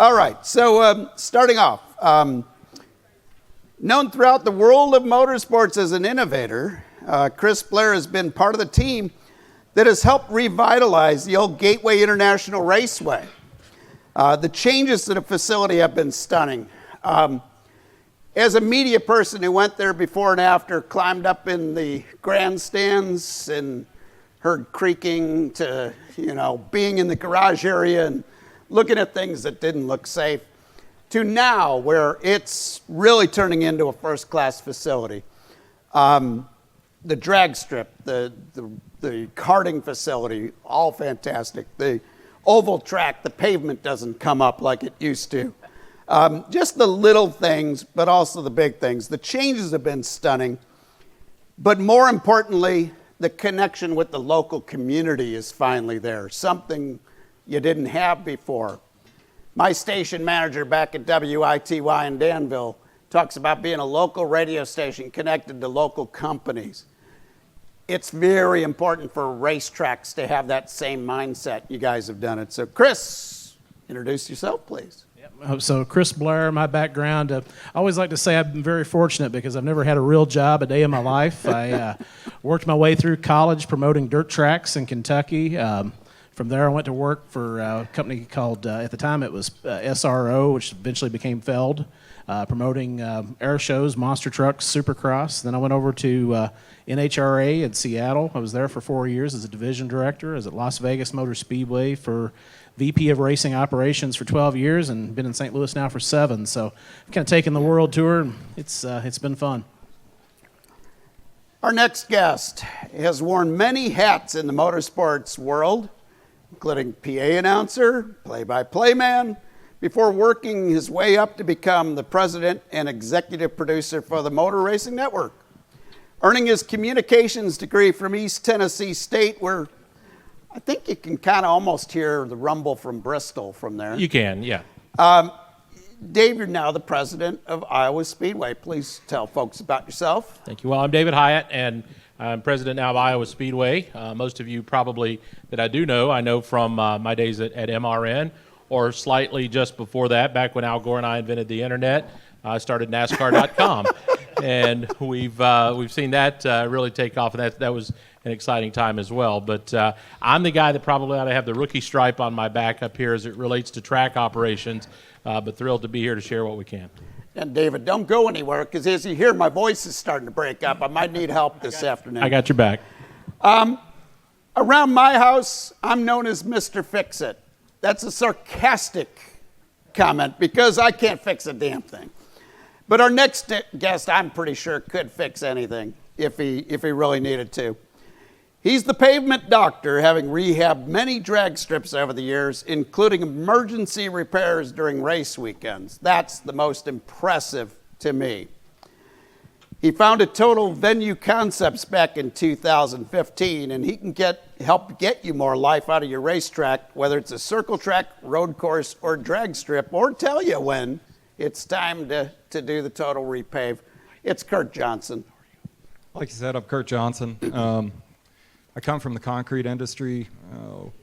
All right, so starting off, known throughout the world of motorsports as an innovator, Chris Blair has been part of the team that has helped revitalize the old Gateway International Raceway. The changes to the facility have been stunning. As a media person who went there before and after, climbed up in the grandstands and heard creaking to, being in the garage area and looking at things that didn't look safe, to now where it's really turning into a first-class facility. The drag strip, the karting facility, all fantastic. The oval track, the pavement doesn't come up like it used to. Just the little things, but also the big things. The changes have been stunning, but more importantly, the connection with the local community is finally there, something you didn't have before. My station manager back at WITY in Danville talks about being a local radio station connected to local companies. It's very important for racetracks to have that same mindset. You guys have done it. So Chris, introduce yourself, please. So Chris Blair, my background, I always like to say I've been very fortunate because I've never had a real job a day in my life. I worked my way through college promoting dirt tracks in Kentucky. From there, I went to work for a company called, at the time it was SRO, which eventually became Feld, promoting air shows, monster trucks, supercross. Then I went over to NHRA in Seattle. I was there for 4 years as a division director. I was at Las Vegas Motor Speedway for VP of Racing Operations for 12 years and been in St. Louis now for 7. So I've kind of taken the world tour, and it's been fun. Our next guest has worn many hats in the motorsports world, including PA announcer, play-by-play man, before working his way up to become the president and executive producer for the Motor Racing Network. Earning his communications degree from East Tennessee State, where I think you can kind of almost hear the rumble from Bristol from there. You can, yeah. Dave, you're now the president of Iowa Speedway. Please tell folks about yourself. Thank you. Well, I'm David Hyatt, and I'm president now of Iowa Speedway. Most of you probably that I know from my days at MRN, or slightly just before that, back when Al Gore and I invented the internet. I started NASCAR.com, and we've seen that really take off, and that was an exciting time as well. But I'm the guy that probably ought to have the rookie stripe on my back up here as it relates to track operations, but thrilled to be here to share what we can. And David, don't go anywhere, because as you hear, my voice is starting to break up. I might need help this afternoon. I got your back. Around my house, I'm known as Mr. Fix-It. That's a sarcastic comment, because I can't fix a damn thing. But our next guest, I'm pretty sure, could fix anything if he really needed to. He's the pavement doctor, having rehabbed many drag strips over the years, including emergency repairs during race weekends. That's the most impressive to me. He founded Total Venue Concepts back in 2015, and he can help get you more life out of your racetrack, whether it's a circle track, road course, or drag strip, or tell you when it's time to do the total repave. It's Kurt Johnson. Like you said, I'm Kurt Johnson. I come from the concrete industry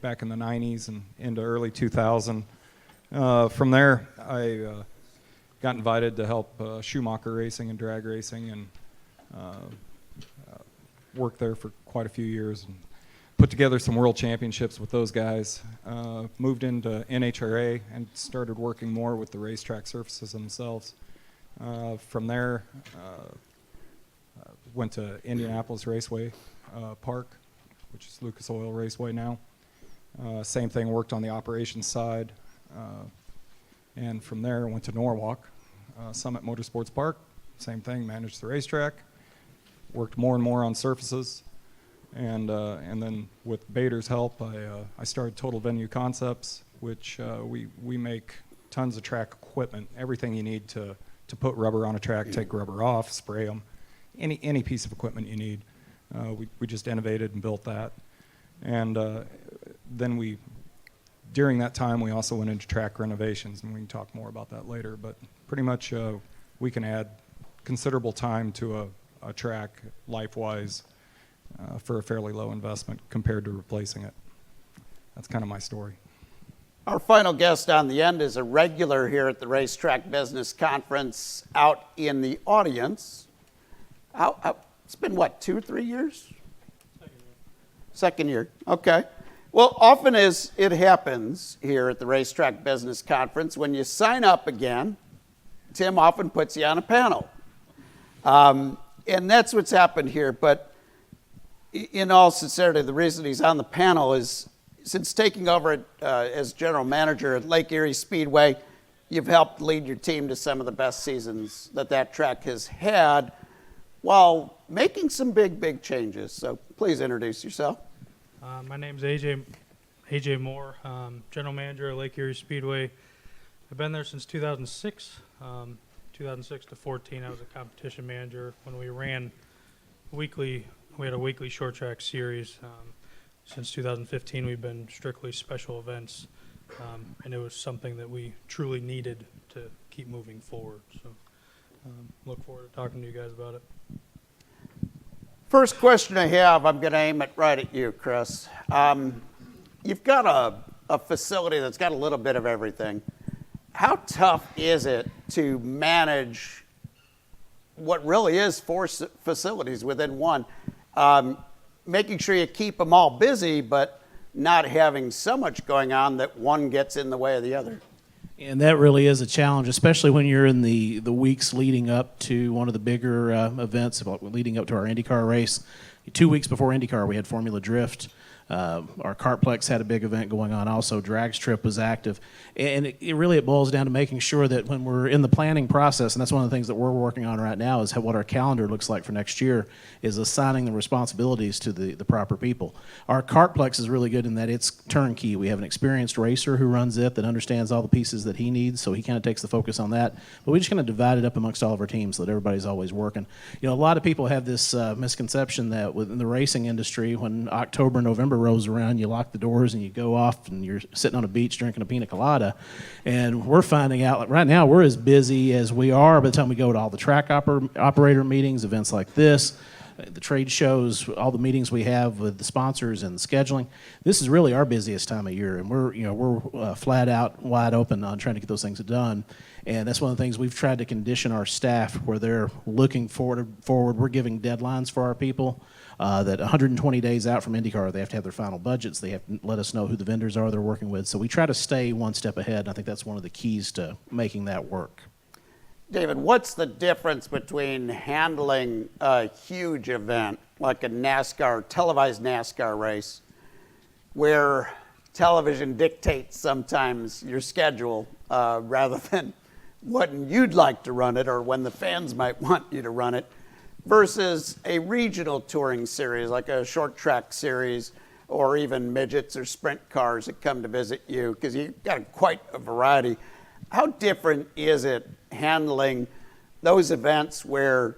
back in the 90s and into early 2000. From there, I got invited to help Schumacher racing and drag racing, and worked there for quite a few years and put together some world championships with those guys. Moved into NHRA and started working more with the racetrack surfaces themselves. From there, went to Indianapolis Raceway Park, which is Lucas Oil Raceway now. Same thing, worked on the operations side. And from there, went to Norwalk, Summit Motorsports Park. Same thing, managed the racetrack. Worked more and more on surfaces. And then with Bader's help, I started Total Venue Concepts, which we make tons of track equipment, everything you need to put rubber on a track, take rubber off, spray them, any piece of equipment you need. We just innovated and built that. And then during that time, we also went into track renovations, and we can talk more about that later. But pretty much we can add considerable time to a track life-wise for a fairly low investment compared to replacing it. That's kind of my story. Our final guest on the end is a regular here at the Racetrack Business Conference out in the audience. It's been, what, 2 or 3 years? Second year. Okay. Well, often as it happens here at the Racetrack Business Conference, when you sign up again, Tim often puts you on a panel. And that's what's happened here. But in all sincerity, the reason he's on the panel is since taking over as general manager at Lake Erie Speedway, you've helped lead your team to some of the best seasons that track has had while making some big changes. So please introduce yourself. My name's AJ Moore, general manager at Lake Erie Speedway. I've been there since 2006. 2006 to 14, I was a competition manager when we ran weekly. We had a weekly short track series. Since 2015, we've been strictly special events, and it was something that we truly needed to keep moving forward. So look forward to talking to you guys about it. First question I have, I'm going to aim it right at you, Chris. You've got a facility that's got a little bit of everything. How tough is it to manage what really is 4 facilities within one? Making sure you keep them all busy, but not having so much going on that one gets in the way of the other. And that really is a challenge, especially when you're in the weeks leading up to one of the bigger events, leading up to our IndyCar race. 2 weeks before IndyCar, we had Formula Drift. Our Kartplex had a big event going on also. Drag Strip was active. And it boils down to making sure that when we're in the planning process, and that's one of the things that we're working on right now, is what our calendar looks like for next year, is assigning the responsibilities to the proper people. Our Kartplex is really good in that it's turnkey. We have an experienced racer who runs it that understands all the pieces that he needs, so he kind of takes the focus on that. But we just kind of divide it up amongst all of our teams so that everybody's always working. You know, a lot of people have this misconception that within the racing industry, when October, November rolls around, you lock the doors and you go off and you're sitting on a beach drinking a pina colada. And we're finding out right now we're as busy as we are by the time we go to all the track operator meetings, events like this, the trade shows, all the meetings we have with the sponsors and the scheduling. This is really our busiest time of year, and we're flat out wide open on trying to get those things done. And that's one of the things we've tried to condition our staff where they're looking forward. We're giving deadlines for our people that 120 days out from IndyCar, they have to have their final budgets. They have to let us know who the vendors are they're working with. So we try to stay one step ahead, and I think that's one of the keys to making that work. David, what's the difference between handling a huge event like a televised NASCAR race, where television dictates sometimes your schedule rather than when you'd like to run it or when the fans might want you to run it, versus a regional touring series like a short track series or even midgets or sprint cars that come to visit you, because you've got quite a variety. How different is it handling those events where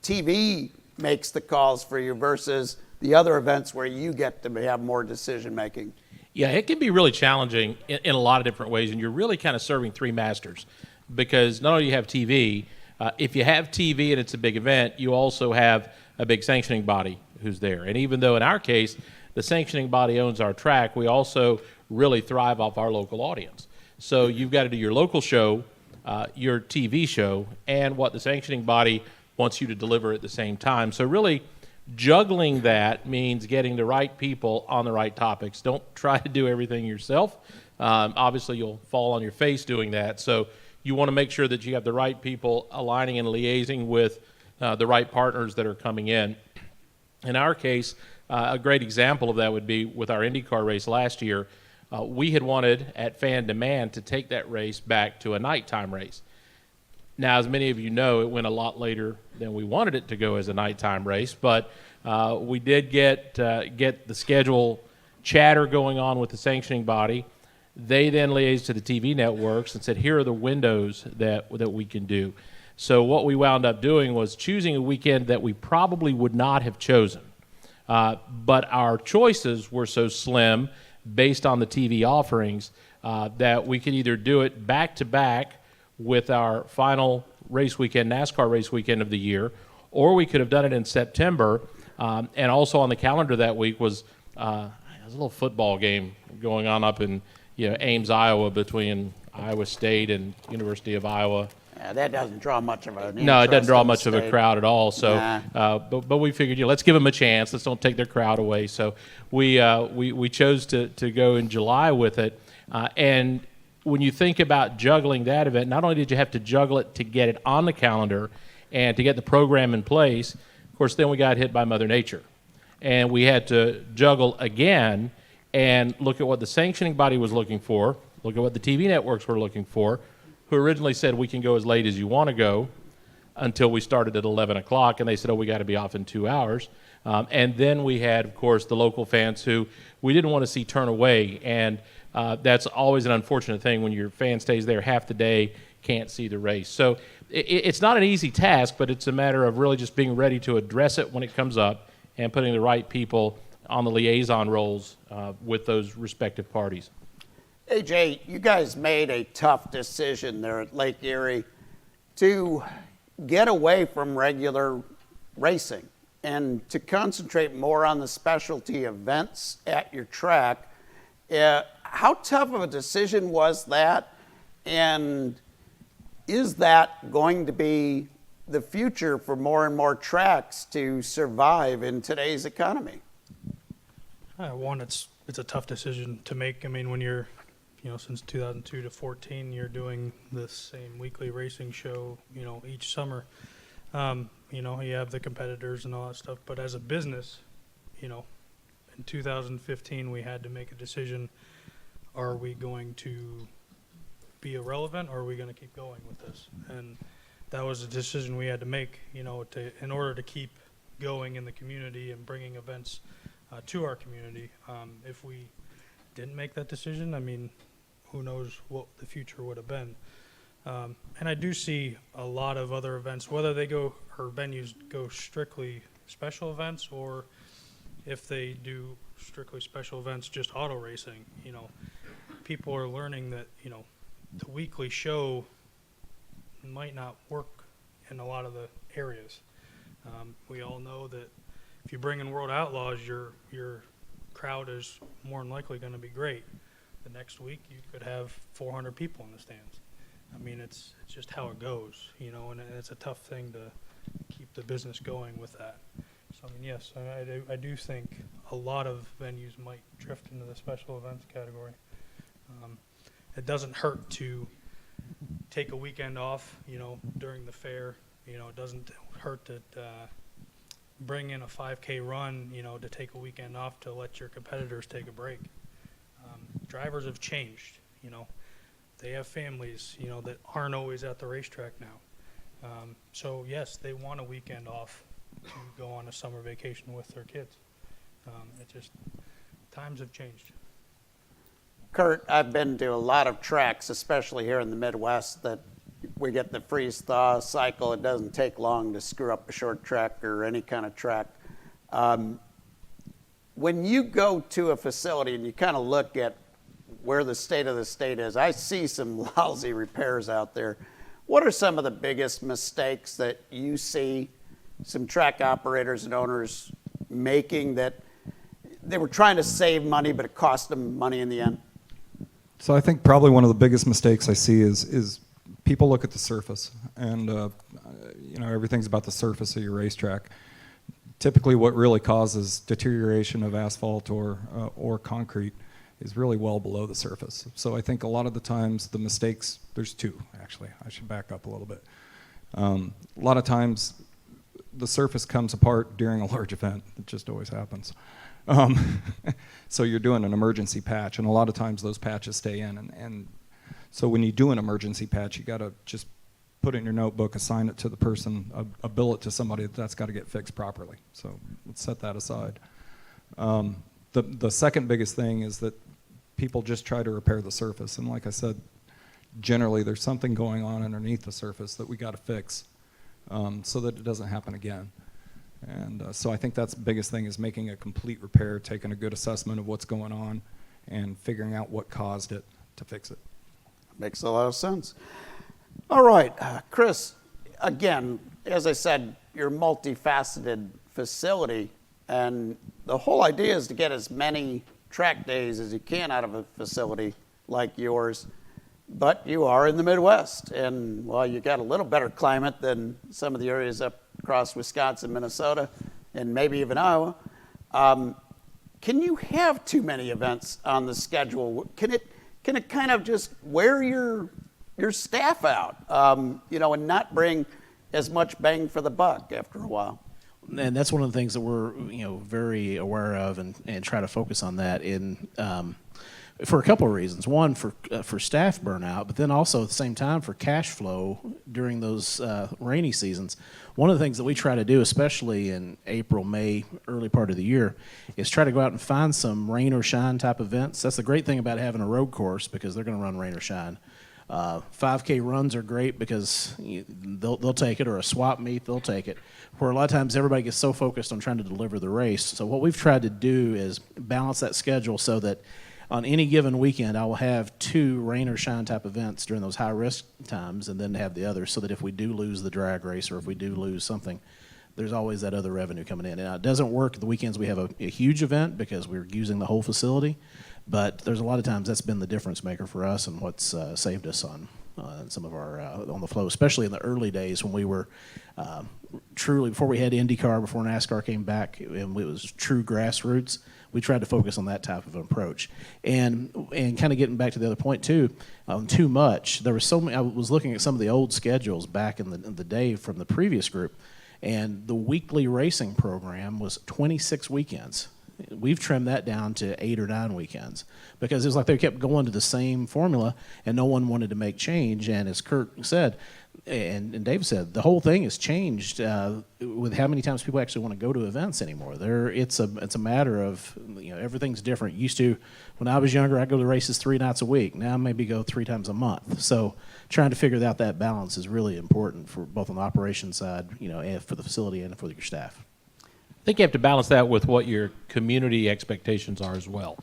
TV makes the calls for you versus the other events where you get to have more decision making? Yeah, it can be really challenging in a lot of different ways, and you're really kind of serving 3 masters, because not only do you have TV, if you have TV and it's a big event, you also have a big sanctioning body who's there. And even though in our case, the sanctioning body owns our track, we also really thrive off our local audience. So you've got to do your local show, your TV show, and what the sanctioning body wants you to deliver at the same time. So really juggling that means getting the right people on the right topics. Don't try to do everything yourself. Obviously, you'll fall on your face doing that. So you want to make sure that you have the right people aligning and liaising with the right partners that are coming in. In our case, a great example of that would be with our IndyCar race last year. We had wanted, at fan demand, to take that race back to a nighttime race. Now, as many of you know, it went a lot later than we wanted it to go as a nighttime race, but we did get the schedule chatter going on with the sanctioning body. They then liaised to the TV networks and said, here are the windows that we can do. So what we wound up doing was choosing a weekend that we probably would not have chosen. But our choices were so slim based on the TV offerings that we could either do it back-to-back with our final race weekend, NASCAR race weekend of the year, or we could have done it in September. And also on the calendar that week was a little football game going on up in Ames, Iowa, between Iowa State and University of Iowa. Yeah, that doesn't draw much of an No, it doesn't draw interest much in of the a state. crowd at all. So, Nah. but we figured, let's give them a chance. Let's don't take their crowd away. So we chose to go in July with it. And when you think about juggling that event, not only did you have to juggle it to get it on the calendar and to get the program in place, of course, then we got hit by Mother Nature. And we had to juggle again and look at what the sanctioning body was looking for, look at what the TV networks were looking for, who originally said we can go as late as you want to go, until we started at 11 o'clock, and they said, we got to be off in 2 hours. And then we had, of course, the local fans who we didn't want to see turn away, and that's always an unfortunate thing when your fan stays there half the day, can't see the race. So it's not an easy task, but it's a matter of really just being ready to address it when it comes up and putting the right people on the liaison roles with those respective parties. AJ, you guys made a tough decision there at Lake Erie to get away from regular racing and to concentrate more on the specialty events at your track. How tough of a decision was that? And is that going to be the future for more and more tracks to survive in today's economy? One, it's a tough decision to make. I mean, when you're, since 2002 to 14, you're doing the same weekly racing show, each summer. You have the competitors and all that stuff. But as a business, in 2015, we had to make a decision. Are we going to be irrelevant, or are we going to keep going with this? And that was a decision we had to make, in order to keep going in the community and bringing events to our community. If we didn't make that decision, I mean, who knows what the future would have been. And I do see a lot of other events, whether they go, or venues go strictly special events, or if they do strictly special events, just auto racing. People are learning that, the weekly show might not work in a lot of the areas. We all know that if you bring in World Outlaws, your crowd is more than likely going to be great. The next week, you could have 400 people in the stands. I mean, it's just how it goes, and it's a tough thing to keep the business going with that. So, I mean, yes, I do think a lot of venues might drift into the special events category. It doesn't hurt to take a weekend off, during the fair. It doesn't hurt to bring in a 5K run, to take a weekend off to let your competitors take a break. Drivers have changed, They have families, that aren't always at the racetrack now. So, yes, they want a weekend off to go on a summer vacation with their kids. Times have changed. Kurt, I've been to a lot of tracks, especially here in the Midwest, that we get the freeze-thaw cycle. It doesn't take long to screw up a short track or any kind of track. When you go to a facility and you kind of look at where the state of the state is, I see some lousy repairs out there. What are some of the biggest mistakes that you see some track operators and owners making that they were trying to save money, but it cost them money in the end? So I think probably one of the biggest mistakes I see is people look at the surface, and everything's about the surface of your racetrack. Typically, what really causes deterioration of asphalt or concrete is really well below the surface. So I think a lot of the times the mistakes, there's two actually. I should back up a little bit. A lot of times the surface comes apart during a large event. It just always happens. So you're doing an emergency patch, and a lot of times those patches stay in. And so when you do an emergency patch, you got to just put it in your notebook, assign it to the person, a bill it to somebody that's got to get fixed properly. So let's set that aside. The second biggest thing is that people just try to repair the surface. And like I said, generally there's something going on underneath the surface that we got to fix so that it doesn't happen again. And so I think that's the biggest thing, is making a complete repair, taking a good assessment of what's going on, and figuring out what caused it to fix it. Makes a lot of sense. All right, Chris, again, as I said, you're a multifaceted facility, and the whole idea is to get as many track days as you can out of a facility like yours, but you are in the Midwest, and well, you got a little better climate than some of the areas up across Wisconsin, Minnesota, and maybe even Iowa. Can you have too many events on the schedule? Can it kind of just wear your staff out, and not bring as much bang for the buck after a while? And that's one of the things that we're very aware of and try to focus on that for a couple of reasons. One, for staff burnout, but then also at the same time for cash flow during those rainy seasons. One of the things that we try to do, especially in April, May, early part of the year, is try to go out and find some rain or shine type events. That's the great thing about having a road course, because they're going to run rain or shine. 5K runs are great because they'll take it, or a swap meet, they'll take it, where a lot of times everybody gets so focused on trying to deliver the race. So what we've tried to do is balance that schedule so that on any given weekend I will have 2 rain or shine type events during those high risk times, and then have the others, so that if we do lose the drag race or if we do lose something, there's always that other revenue coming in. And it doesn't work the weekends we have a huge event because we're using the whole facility. But there's a lot of times that's been the difference maker for us, and what's saved us on some of our on the flow, especially in the early days when we were truly, before we had IndyCar, before NASCAR came back, and it was true grassroots. We tried to focus on that type of an approach, and kind of getting back to the other point too, too much. There was so many. I was looking at some of the old schedules back in the day from the previous group, and the weekly racing program was 26 weekends. We've trimmed that down to 8 or 9 weekends because it was like they kept going to the same formula and no one wanted to make change. And as Kurt said, and Dave said, the whole thing has changed with how many times people actually want to go to events anymore. It's a matter of, everything's different. Used to, when I was younger, I'd go to races 3 nights a week. Now I maybe go 3 times a month. So trying to figure out that balance is really important for both on the operations side, and for the facility and for your staff. I think you have to balance that with what your community expectations are as well.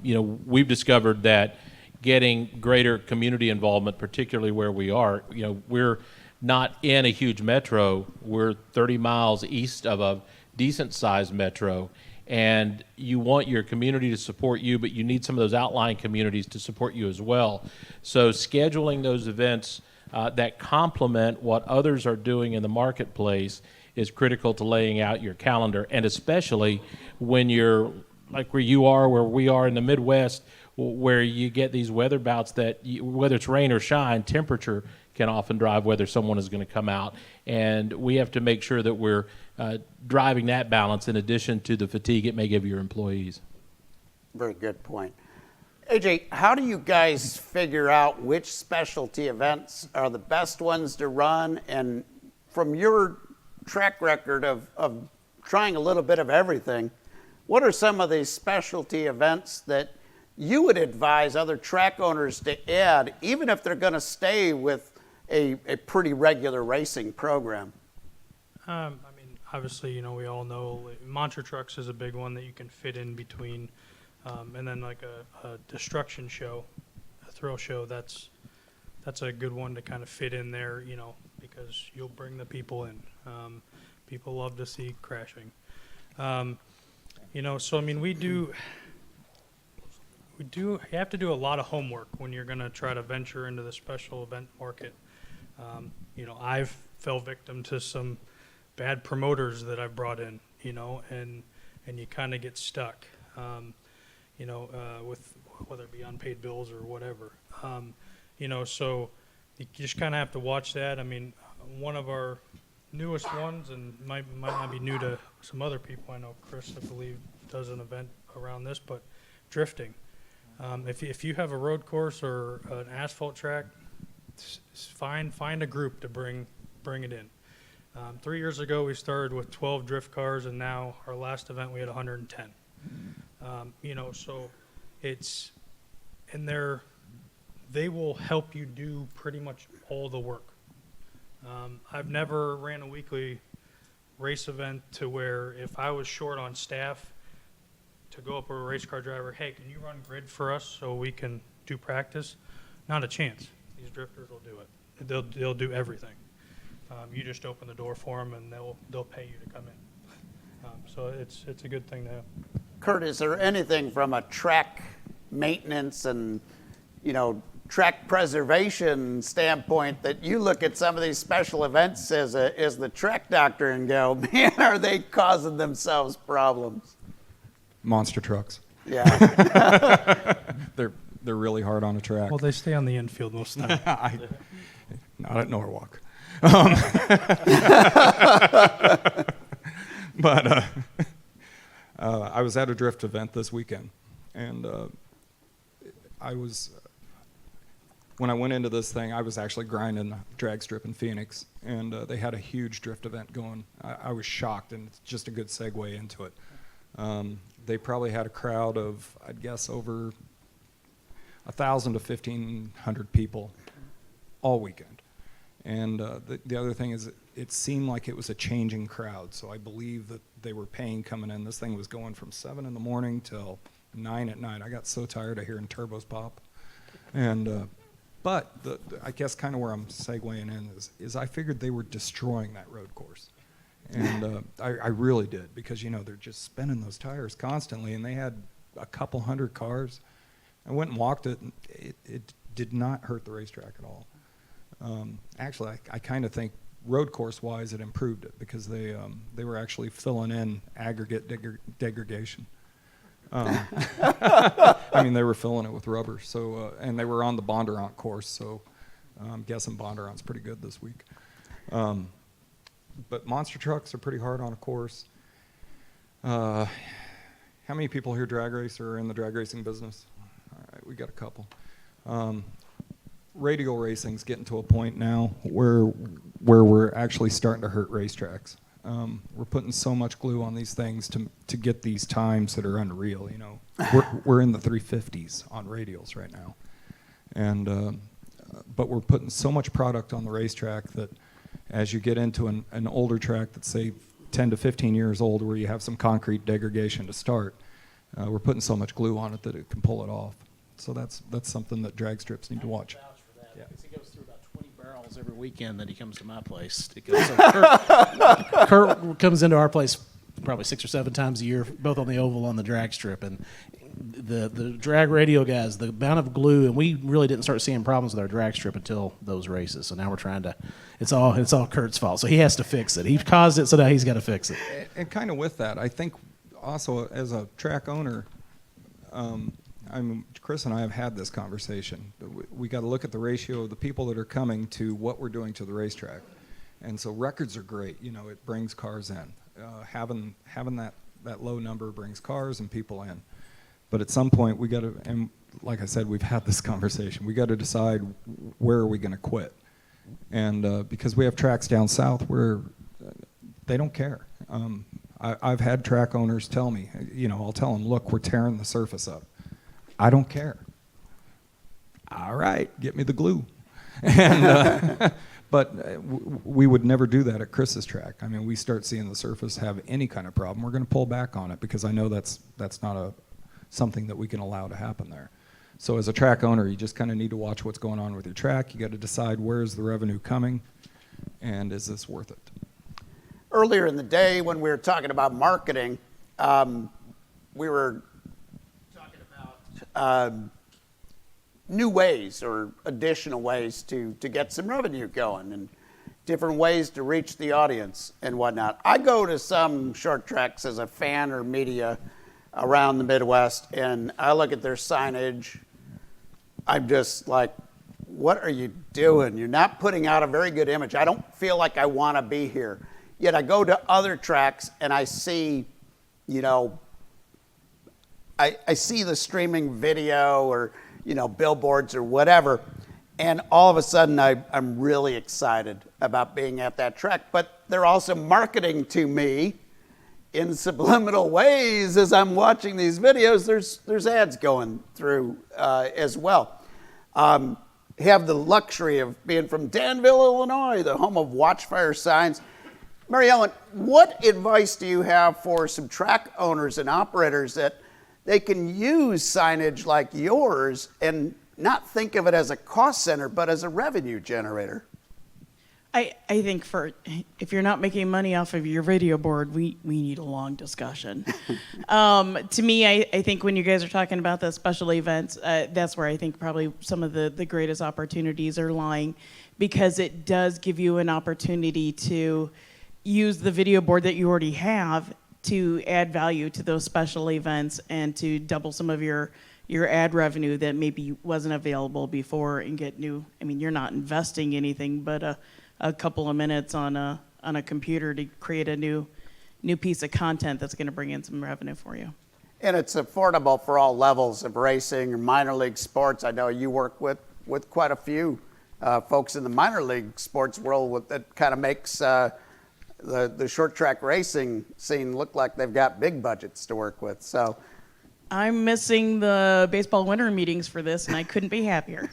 We've discovered that getting greater community involvement, particularly where we are, we're not in a huge metro. We're 30 miles east of a decent-sized metro, and you want your community to support you, but you need some of those outlying communities to support you as well. So scheduling those events that complement what others are doing in the marketplace is critical to laying out your calendar, and especially when you're like where you are, where we are in the Midwest, where you get these weather bouts that, whether it's rain or shine, temperature can often drive whether someone is going to come out, and we have to make sure that we're driving that balance in addition to the fatigue it may give your employees. Very good point. AJ, how do you guys figure out which specialty events are the best ones to run? And from your track record of trying a little bit of everything, what are some of these specialty events that you would advise other track owners to add, even if they're going to stay with a pretty regular racing program? Obviously, we all know monster trucks is a big one that you can fit in between, and then like a destruction show, a thrill show, that's a good one to kind of fit in there, because you'll bring the people in. People love to see crashing. You have to do a lot of homework when you're going to try to venture into the special event market. I've fell victim to some bad promoters that I've brought in, and you kind of get stuck, with whether it be unpaid bills or whatever. So you just kind of have to watch that. One of our newest ones, and might not be new to some other people. I know Chris, I believe, does an event around this, but drifting. If you have a road course or an asphalt track, find a group to bring it in. 3 years ago, we started with 12 drift cars, and now our last event we had 110. So it's, and they will help you do pretty much all the work. I've never ran a weekly race event to where if I was short on staff to go up with a race car driver, hey, can you run grid for us so we can do practice? Not a chance. These drifters will do it. They'll do everything. You just open the door for them, and they'll pay you to come in. So it's a good thing to have. Kurt, is there anything from a track maintenance and track preservation standpoint that you look at some of these special events as the track doctor and go, man, are they causing themselves problems? Monster trucks. Yeah. They're really hard on a track. Well, they stay on the infield most of the time. Not at Norwalk. But I was at a drift event this weekend, and when I went into this thing, I was actually grinding a drag strip in Phoenix, and they had a huge drift event going. I was shocked, and it's just a good segue into it. They probably had a crowd of, I'd guess, over 1,000 to 1,500 people all weekend. And the other thing is, it seemed like it was a changing crowd, so I believe that they were paying coming in. This thing was going from 7 in the morning till 9 at night. I got so tired of hearing turbos pop. And but I guess kind of where I'm segueing in is I figured they were destroying that road course. And I really did, because, they're just spinning those tires constantly, and they had a couple hundred cars. I went and walked it, and it did not hurt the racetrack at all. Actually, I kind of think road course-wise it improved it, because they were actually filling in aggregate degradation. They were filling it with rubber. So, and they were on the Bondurant course, so I'm guessing Bondurant's pretty good this week. But monster trucks are pretty hard on a course. How many people here drag race or are in the drag racing business? All right, we got a couple. Radial racing's getting to a point now where we're actually starting to hurt racetracks. We're putting so much glue on these things to get these times that are unreal. We're in the 350s on radials right now, and but we're putting so much product on the racetrack that as you get into an older track that's, say, 10 to 15 years old, where you have some concrete degradation to start, we're putting so much glue on it that it can pull it off. So that's something that drag strips need to watch. Yeah. He goes through about 20 barrels every weekend that he comes to my place. So Kurt comes into our place probably 6 or 7 times a year, both on the oval and the drag strip. And the drag radial guys, the amount of glue, and we really didn't start seeing problems with our drag strip until those races. So now we're trying to, it's all Kurt's fault. So he has to fix it. He caused it, so now he's got to fix it. And kind of with that, I think also as a track owner, Chris and I have had this conversation. We got to look at the ratio of the people that are coming to what we're doing to the racetrack. And so records are great. It brings cars in. Having that low number brings cars and people in. But at some point we got to, and like I said, we've had this conversation. We got to decide where are we going to quit. And because we have tracks down south where they don't care. I've had track owners tell me, I'll tell them, look, we're tearing the surface up. I don't care. All right, get me the glue. And but we would never do that at Chris's track. We start seeing the surface have any kind of problem, we're going to pull back on it, because I know that's not something that we can allow to happen there. So as a track owner, you just kind of need to watch what's going on with your track. You got to decide, where's the revenue coming, and is this worth it? Earlier in the day, when we were talking about marketing, we were talking about new ways or additional ways to get some revenue going, and different ways to reach the audience and whatnot. I go to some short tracks as a fan or media around the Midwest, and I look at their signage. I'm just like, what are you doing? You're not putting out a very good image. I don't feel like I want to be here. Yet I go to other tracks and I see, I see the streaming video or, billboards or whatever, and all of a sudden I'm really excited about being at that track. But they're also marketing to me in subliminal ways as I'm watching these videos. There's ads going through as well. Have the luxury of being from Danville, Illinois, the home of Watchfire signs. Mary Ellen, what advice do you have for some track owners and operators that they can use signage like yours and not think of it as a cost center, but as a revenue generator? I think if you're not making money off of your video board, we need a long discussion. To me, I think when you guys are talking about the special events, that's where I think probably some of the greatest opportunities are lying, because it does give you an opportunity to use the video board that you already have to add value to those special events and to double some of your ad revenue that maybe wasn't available before, and get new. I mean, you're not investing anything but a couple of minutes on a computer to create a new piece of content that's going to bring in some revenue for you. And it's affordable for all levels of racing or minor league sports. I know you work with quite a few folks in the minor league sports world that kind of makes the short track racing scene look like they've got big budgets to work with. So I'm missing the baseball winter meetings for this, and I couldn't be happier.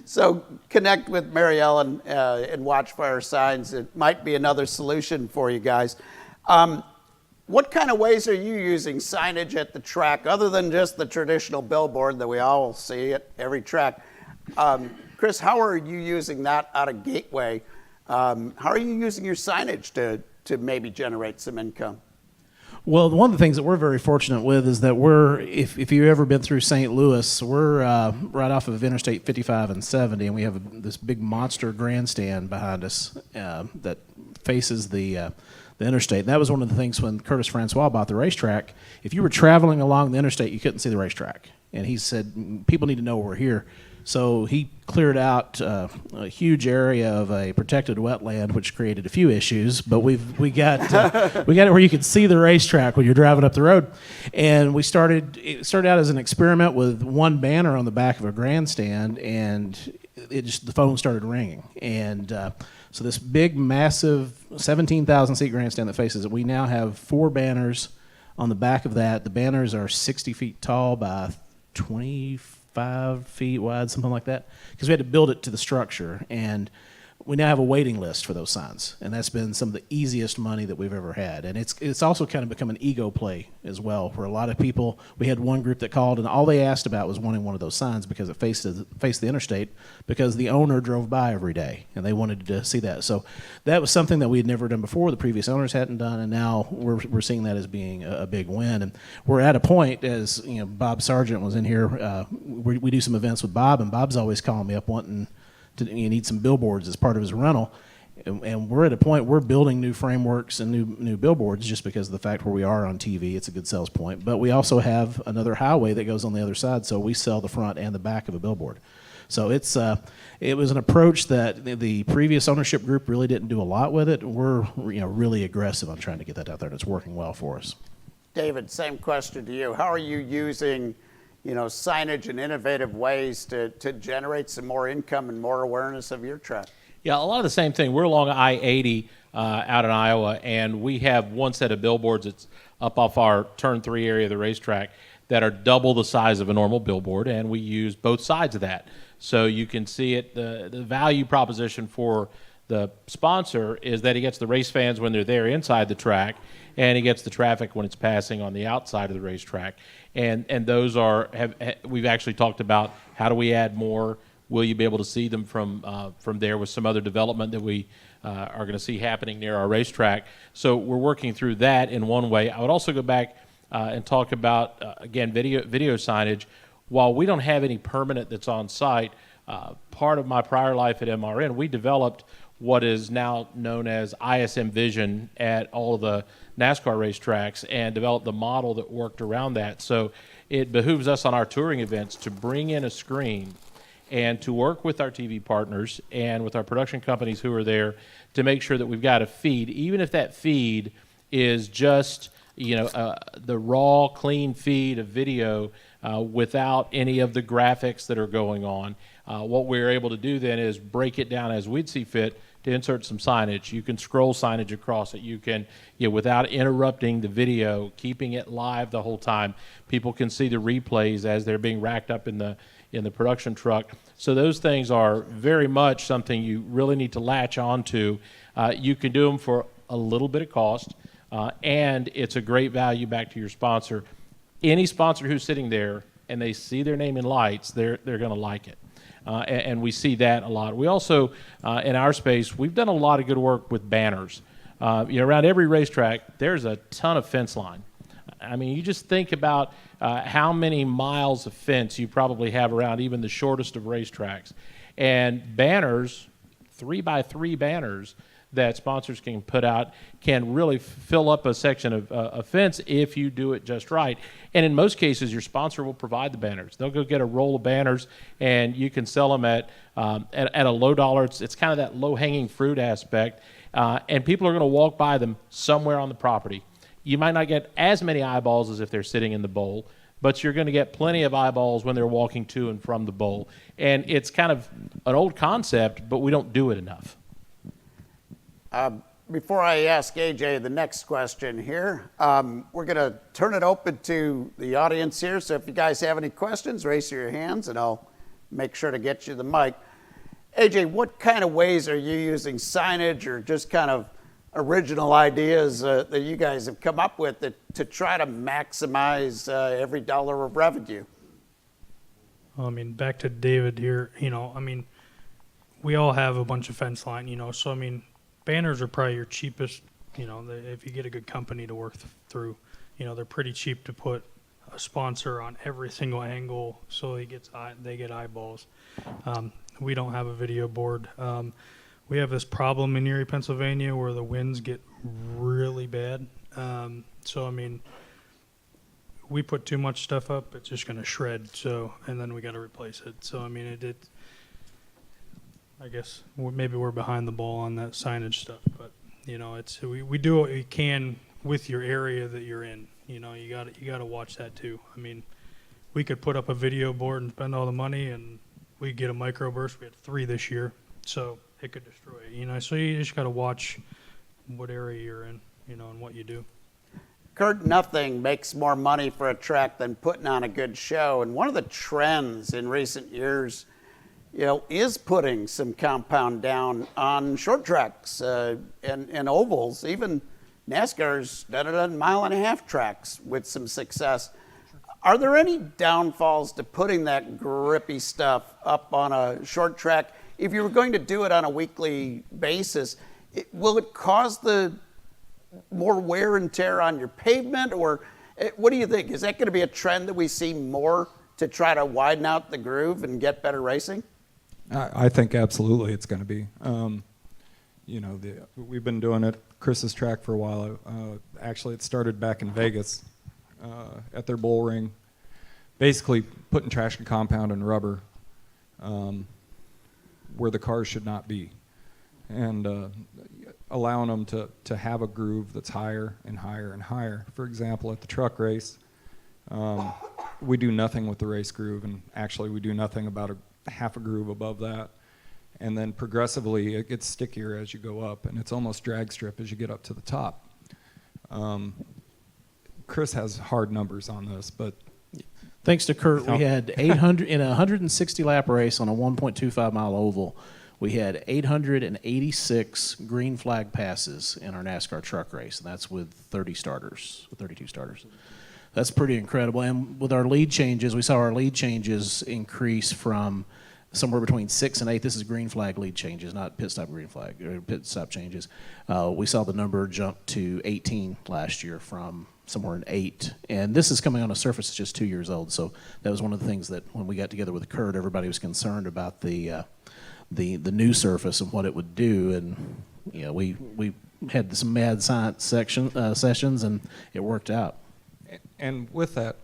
So connect with Mary Ellen and watch for our signs. It might be another solution for you guys. What kind of ways are you using signage at the track, other than just the traditional billboard that we all see at every track? Chris, how are you using that out of Gateway? How are you using your signage to maybe generate some income? Well, one of the things that we're very fortunate with is that if you've ever been through St. Louis, we're right off of Interstate 55 and 70, and we have this big monster grandstand behind us that faces the interstate. And that was one of the things when Curtis Francois bought the racetrack. If you were traveling along the interstate, you couldn't see the racetrack. And he said, people need to know we're here. So he cleared out a huge area of a protected wetland, which created a few issues. But we got it where you could see the racetrack when you're driving up the road. And it started out as an experiment with one banner on the back of a grandstand, and the phone started ringing. And so this big, massive 17,000 seat grandstand that faces it, we now have 4 banners on the back of that. The banners are 60 feet tall by 25 feet wide, something like that, because we had to build it to the structure. And we now have a waiting list for those signs, and that's been some of the easiest money that we've ever had. And it's also kind of become an ego play as well, for a lot of people. We had one group that called, and all they asked about was wanting one of those signs because it faced the interstate, because the owner drove by every day, and they wanted to see that. So that was something that we had never done before. The previous owners hadn't done, and now we're seeing that as being a big win. And we're at a point, as you know, Bob Sargent was in here. We do some events with Bob, and Bob's always calling me up wanting you need some billboards as part of his rental, and we're at a point we're building new frameworks and new billboards just because of the fact where we are on TV. It's a good sales point, but we also have another highway that goes on the other side, so we sell the front and the back of a billboard. So it was an approach that the previous ownership group really didn't do a lot with it. We're really aggressive on trying to get that out there, and it's working well for us. David, same question to you. How are you using signage in innovative ways to generate some more income and more awareness of your track? Yeah, a lot of the same thing. We're along I-80 out in Iowa, and we have one set of billboards that's up off our Turn 3 area of the racetrack that are double the size of a normal billboard, and we use both sides of that. So you can see it. The value proposition for the sponsor is that he gets the race fans when they're there inside the track, and he gets the traffic when it's passing on the outside of the racetrack. And those we've actually talked about how do we add more. Will you be able to see them from there with some other development that we are going to see happening near our racetrack? So we're working through that in one way. I would also go back and talk about, again, video signage. While we don't have any permanent that's on site, part of my prior life at MRN, we developed what is now known as ISM Vision at all of the NASCAR racetracks and developed the model that worked around that. So it behooves us on our touring events to bring in a screen and to work with our TV partners and with our production companies who are there to make sure that we've got a feed, even if that feed is just the raw, clean feed of video without any of the graphics that are going on. What we're able to do then is break it down as we'd see fit to insert some signage. You can scroll signage across it. You can, without interrupting the video, keeping it live the whole time. People can see the replays as they're being racked up in the production truck. So those things are very much something you really need to latch onto. You can do them for a little bit of cost, and it's a great value back to your sponsor. Any sponsor who's sitting there and they see their name in lights, they're going to like it. and we see that a lot. We also, in our space, we've done a lot of good work with banners. Around every racetrack, there's a ton of fence line. I mean, you just think about how many miles of fence you probably have around even the shortest of racetracks. And banners, 3x3 banners that sponsors can put out can really fill up a section of a fence if you do it just right. And in most cases, your sponsor will provide the banners. They'll go get a roll of banners, and you can sell them at a low dollar. It's kind of that low-hanging fruit aspect, and people are going to walk by them somewhere on the property. You might not get as many eyeballs as if they're sitting in the bowl, but you're going to get plenty of eyeballs when they're walking to and from the bowl. And it's kind of an old concept, but we don't do it enough. Before I ask AJ the next question here, we're going to turn it open to the audience here. So if you guys have any questions, raise your hands and I'll make sure to get you the mic. AJ, what kind of ways are you using signage or just kind of original ideas that you guys have come up with to try to maximize every dollar of revenue? I mean, back to David here, we all have a bunch of fence line, so I mean, banners are probably your cheapest, if you get a good company to work through, they're pretty cheap to put a sponsor on every single angle so they get eyeballs. We don't have a video board. We have this problem in Erie, Pennsylvania where the winds get really bad. So, I mean, we put too much stuff up, it's just going to shred. And then we got to replace it. So, I mean, I guess maybe we're behind the ball on that signage stuff, but we do what we can with your area that you're in. You got to watch that too. I mean, we could put up a video board and spend all the money, and we get a microburst. We had 3 this year, so it could destroy it. So you just got to watch what area you're in, and what you do. Kurt, nothing makes more money for a track than putting on a good show. And one of the trends in recent years, is putting some compound down on short tracks and ovals. Even NASCAR's done it on 1.5-mile tracks with some success. Are there any downfalls to putting that grippy stuff up on a short track? If you were going to do it on a weekly basis, will it cause the more wear and tear on your pavement? Or what do you think? Is that going to be a trend that we see more to try to widen out the groove and get better racing? I think absolutely it's going to be. We've been doing it, Chris's track, for a while. Actually, it started back in Vegas at their bull ring, basically putting traction compound and rubber where the cars should not be, and allowing them to have a groove that's higher and higher and higher. For example, at the truck race, we do nothing with the race groove, and actually we do nothing about a half a groove above that, and then progressively it gets stickier as you go up, and it's almost drag strip as you get up to the top. Chris has hard numbers on this, but thanks to Kurt, we had 800 in a 160 lap race on a 1.25 mile oval. We had 886 green flag passes in our NASCAR truck race, and that's with 32 starters. That's pretty incredible. And with our lead changes, we saw our lead changes increase from somewhere between 6 and 8. This is green flag lead changes, not pit stop green flag or pit stop changes. We saw the number jump to 18 last year from somewhere in 8. And this is coming on a surface that's just 2 years old. So that was one of the things that when we got together with Kurt, everybody was concerned about the new surface and what it would do. And we had some mad science sessions, and it worked out. And with that,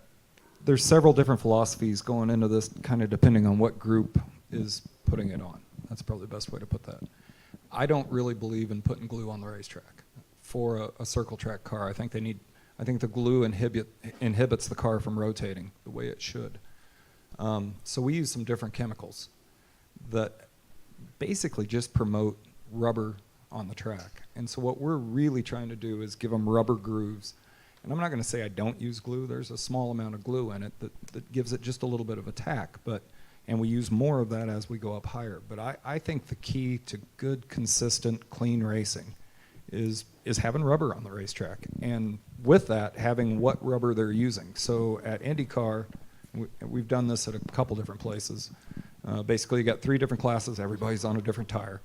there's several different philosophies going into this, kind of depending on what group is putting it on. That's probably the best way to put that. I don't really believe in putting glue on the racetrack for a circle track car. I think the glue inhibits the car from rotating the way it should. So we use some different chemicals that basically just promote rubber on the track. And so what we're really trying to do is give them rubber grooves. And I'm not going to say I don't use glue. There's a small amount of glue in it that gives it just a little bit of a tack. And we use more of that as we go up higher. But I think the key to good, consistent, clean racing is having rubber on the racetrack. And with that, having what rubber they're using. So at IndyCar, we've done this at a couple different places. Basically, you got 3 different classes. Everybody's on a different tire.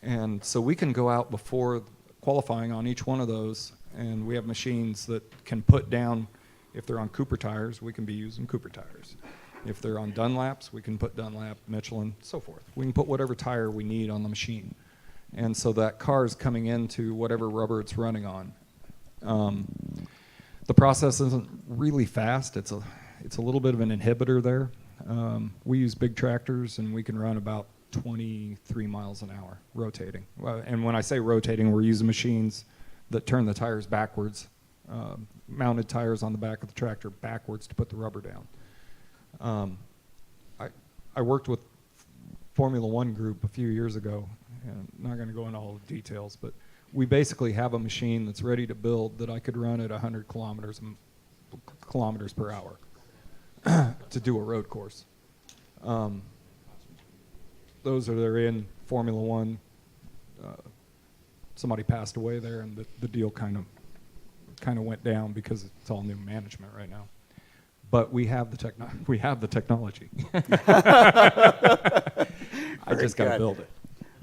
And so we can go out before qualifying on each one of those, and we have machines that can put down, if they're on Cooper tires, we can be using Cooper tires. If they're on Dunlaps, we can put Dunlap, Michelin, so forth. We can put whatever tire we need on the machine. And so that car is coming into whatever rubber it's running on. The process isn't really fast. It's a little bit of an inhibitor there. We use big tractors, and we can run about 23 miles an hour rotating. And when I say rotating, we're using machines that turn the tires backwards, mounted tires on the back of the tractor backwards to put the rubber down. I worked with Formula One group a few years ago, and I'm not going to go into all the details, but we basically have a machine that's ready to build that I could run at 100 kilometers per hour to do a road course. Those are in Formula One. Somebody passed away there, and the deal kind of went down because it's all new management right now. But we have the technology. I just got to build it.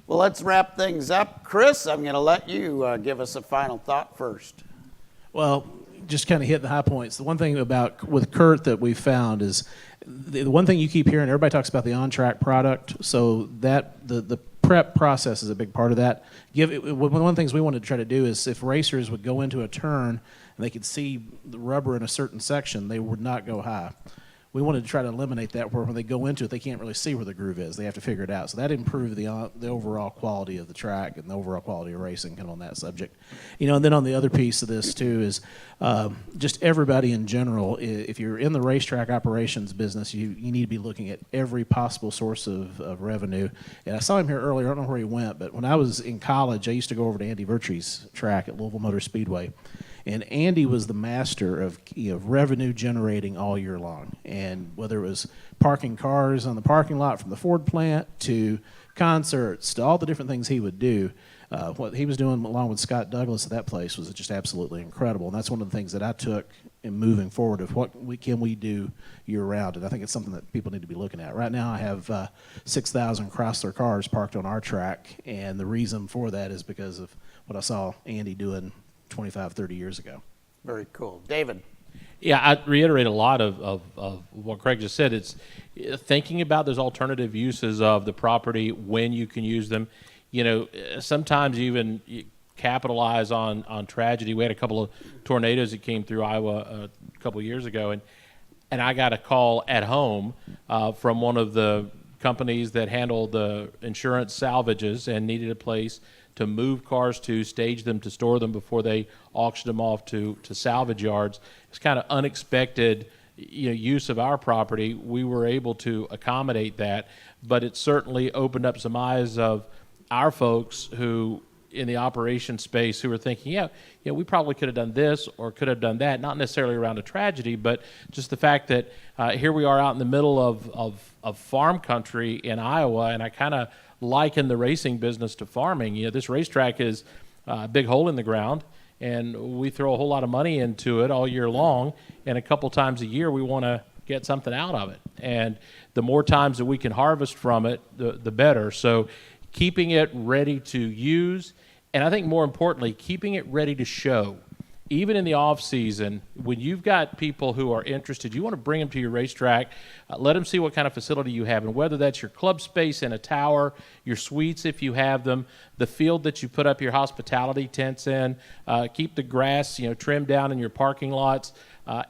Well, let's wrap things up. Chris, I'm going to let you give us a final thought first. Well, just kind of hit the high points. The one thing with Kurt that we found is the one thing you keep hearing, everybody talks about the on-track product, so that the prep process is a big part of that. One of the things we wanted to try to do is if racers would go into a turn and they could see the rubber in a certain section, they would not go high. We wanted to try to eliminate that where when they go into it, they can't really see where the groove is. They have to figure it out. So that improved the overall quality of the track and the overall quality of racing kind of on that subject. And then on the other piece of this too is just everybody in general, if you're in the racetrack operations business, you need to be looking at every possible source of revenue. And I saw him here earlier. I don't know where he went, but when I was in college, I used to go over to Andy Vertre's track at Louisville Motor Speedway. And Andy was the master of revenue generating all year long. And whether it was parking cars on the parking lot from the Ford plant to concerts to all the different things he would do, what he was doing along with Scott Douglas at that place was just absolutely incredible. And that's one of the things that I took in moving forward of what can we do year round. And I think it's something that people need to be looking at. Right now I have 6,000 Chrysler cars parked on our track. And the reason for that is because of what I saw Andy doing 25, 30 years ago. Very cool. David. Yeah, I reiterate a lot of what Craig just said. It's thinking about those alternative uses of the property when you can use them. Sometimes you even capitalize on tragedy. We had a couple of tornadoes that came through Iowa a couple of years ago, and I got a call at home from one of the companies that handle the insurance salvages and needed a place to move cars to, stage them, to store them before they auction them off to salvage yards. It's kind of unexpected use of our property. We were able to accommodate that, but it certainly opened up some eyes of our folks who in the operation space who were thinking, we probably could have done this or could have done that, not necessarily around a tragedy, but just the fact that here we are out in the middle of farm country in Iowa, and I kind of liken the racing business to farming. This racetrack is a big hole in the ground, and we throw a whole lot of money into it all year long, and a couple times a year we want to get something out of it. And the more times that we can harvest from it, the better. So keeping it ready to use, and I think more importantly, keeping it ready to show. Even in the off season, when you've got people who are interested, you want to bring them to your racetrack, let them see what kind of facility you have, and whether that's your club space in a tower, your suites if you have them, the field that you put up your hospitality tents in, keep the grass trimmed down in your parking lots,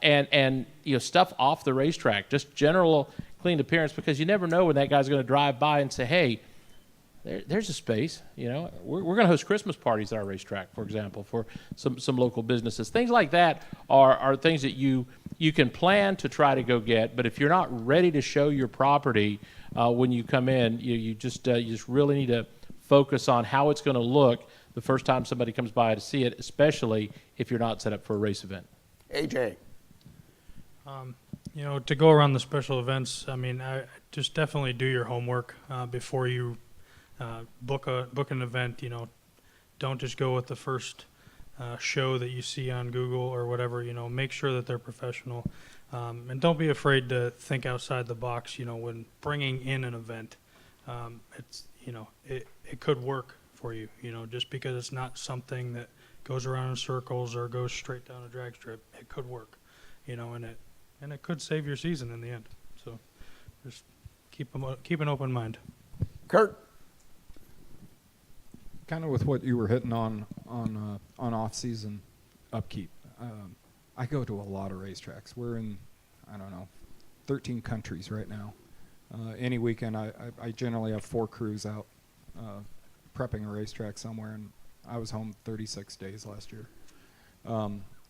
and stuff off the racetrack, just general clean appearance, because you never know when that guy's going to drive by and say, hey, there's a space. We're going to host Christmas parties at our racetrack, for example, for some local businesses. Things like that are things that you can plan to try to go get. But if you're not ready to show your property when you come in, you just really need to focus on how it's going to look the first time somebody comes by to see it, especially if you're not set up for a race event. AJ. To go around the special events, I just definitely do your homework before you book an event. Don't just go with the first show that you see on Google or whatever. Make sure that they're professional. And don't be afraid to think outside the box, when bringing in an event. It's, it could work for you, just because it's not something that goes around in circles or goes straight down a drag strip. It could work, and it could save your season in the end. So just keep an open mind. Kurt? Kind of with what you were hitting on off-season upkeep. I go to a lot of racetracks. We're in, 13 countries right now. Any weekend, I generally have 4 crews out prepping a racetrack somewhere, and I was home 36 days last year.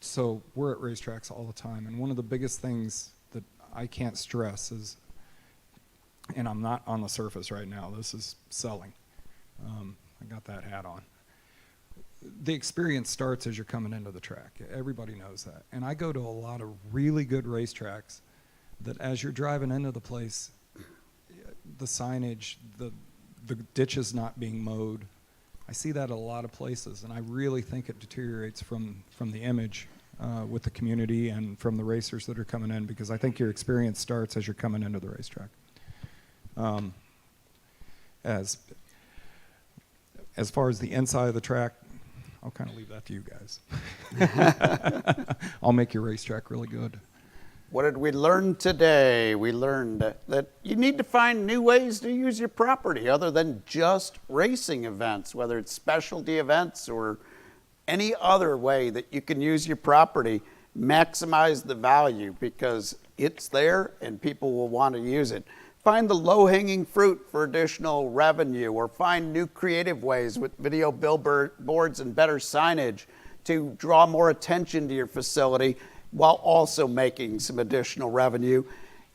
So we're at racetracks all the time, and one of the biggest things that I can't stress is, and I'm not on the surface right now, this is selling. I got that hat on. The experience starts as you're coming into the track. Everybody knows that. And I go to a lot of really good racetracks that as you're driving into the place, the signage, the ditches not being mowed, I see that at a lot of places, and I really think it deteriorates from the image with the community and from the racers that are coming in, because I think your experience starts as you're coming into the racetrack. As far as the inside of the track, I'll kind of leave that to you guys. I'll make your racetrack really good. What did we learn today? We learned that you need to find new ways to use your property other than just racing events, whether it's specialty events or any other way that you can use your property. Maximize the value because it's there and people will want to use it. Find the low-hanging fruit for additional revenue, or find new creative ways with video billboards and better signage to draw more attention to your facility while also making some additional revenue.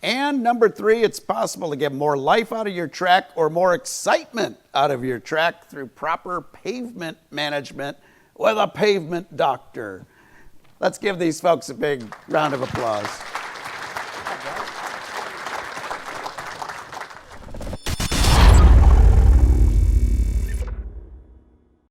And number 3, it's possible to get more life out of your track or more excitement out of your track through proper pavement management with a pavement doctor. Let's give these folks a big round of applause.